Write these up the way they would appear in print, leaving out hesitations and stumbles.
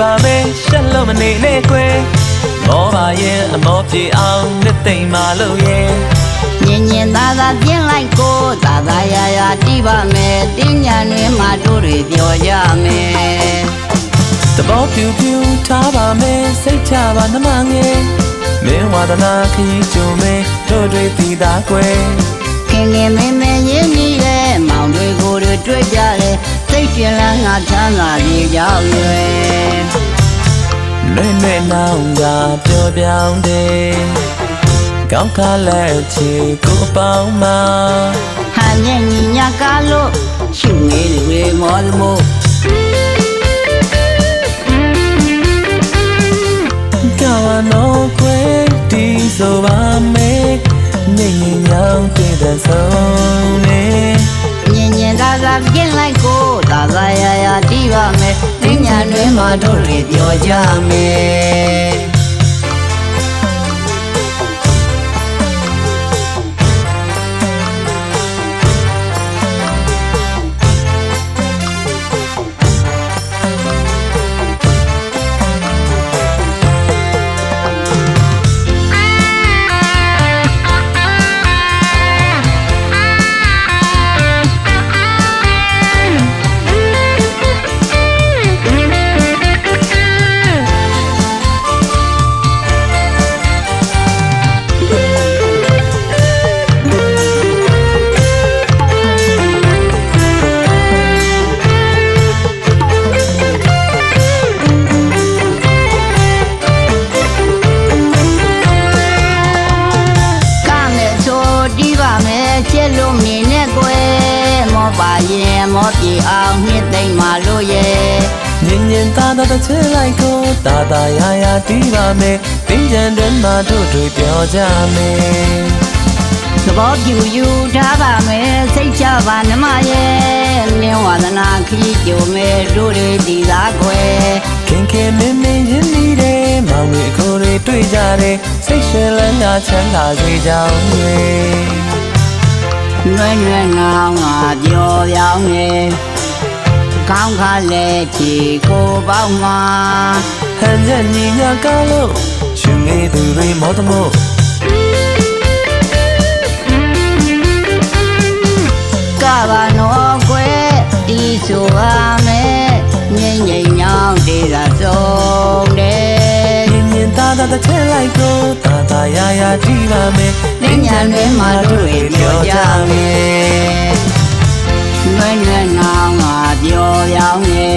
ပါမယ်ရှက်လို့မနေနဲ့ကွယ်မောပါရင်အမောပြေအောင်နှစ်သိမ့်မှလို့ရဲ့ညင်ညင်သာသာပြင်းလိုက်ကိုသာသာရာရာတီးပါမယ်တင်းညာတွင်မှတို့တွေပြောကြမယ်သဘောပြူပြူထားပါမယ်စိတ်ချပါနှမငယ်မင်းဝါဒနာခရီးကြုံမယ်တို့တွေတည်သားကွယ်ခင်ခင်မင်းမင်းရင်းနှီးတဲ့မောင်တွေကိုတွေတွေ့ကြတယ်စိတ်ရှင်လန်းငါချမ်းသာနေကြောက်ရွယ်လွင်လွင်နောင်ကပျော်ပြောင်းတယ်ကောင်းခါလက်ချီကိုပေါင်းမှာဟန်ညင်ညီညာကားလို့ရှုနေတွေမောလမို့ကာဝနောကွယ်ဒီဆိုပါမယ်ညင်ညင်ညောင်းတွေ့တဲ့ဆုံးနေညင်ညင်သာသာပြင်းလိုက်ကိုသာသာရာရာတီးပါမယ်တင်းညာတွင်မှတို့တွေပြောကြမယ်ချစ်လို့မြင်နဲ့ကွယ်မောပါရင်မောပြေအောင်နှစ်သိမ့်မှလို့ရဲ့ညင်ညင်သာသာတစ်ချက်လိုက်ကိုသာသာရာရာတီးပါမယ်တင်းကြံတွင်မှတို့တွေပြောကြမယ်သဘောပြူယူထားပါမယ်စိတ်ချပါနှမရဲ့မြင်ဝါဒနာခရီးကြုံမယ်တို့တွေတည်သားခွဲခင်ခင်မင်းမင်းရင်းနှီးတယ်မောင်တွေကိုယ်တွေတွေ့ကြတယ်စိတ်ရှင်လန်းငါချမ်းသာစေကြောင်းတွေနွဲ့နွဲ့ငောင်းငါပြောပြောင်းနေကောင်းခါလဲချီကိုပေါင်းမှာဟန်ညညီညာကားလို့ရှင်ငယ်သူတွေမောတမို့ကဘာနောကွယ်တီးဆိုပါမယ်ငိမ့်ငိမ့်ညောင်းတေးသာဆုံးတယ်ညင်ညင်သာသာတစ်ချက်လိုက်ကိုသာသာရာရာတီးပါမယ်တင်းညာတွင်မှတို့တွေပြောကြမယ်နွဲ့နွဲ့ငောင်းငါပြောပြောင်းနေ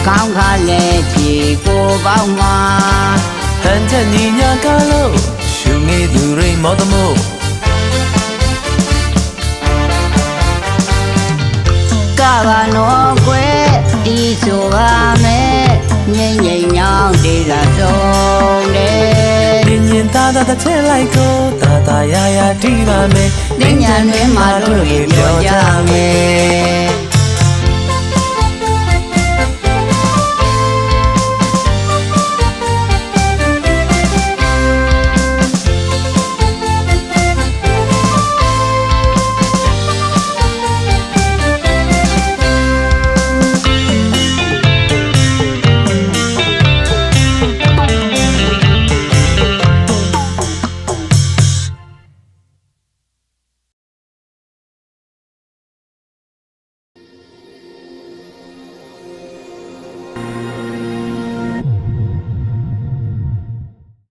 ကောင်းခါလဲချီကိုပေါင်းမှာဟန်ချက်ညီညာကားလို့ရှုငယ်သူတွေမောတမို့ကဘာနောကွယ်တီးဆိုပါမယ်ငိမ့်ငိမ့်ညောင်းတေးသာဆုံးတယ်ညင်ညင်သာသာတစ်ချက်လိုက်ကိုသာသာရာရာတီးပါမယ်တင်းညာတွင်မှတို့တွေပြောကြမယ်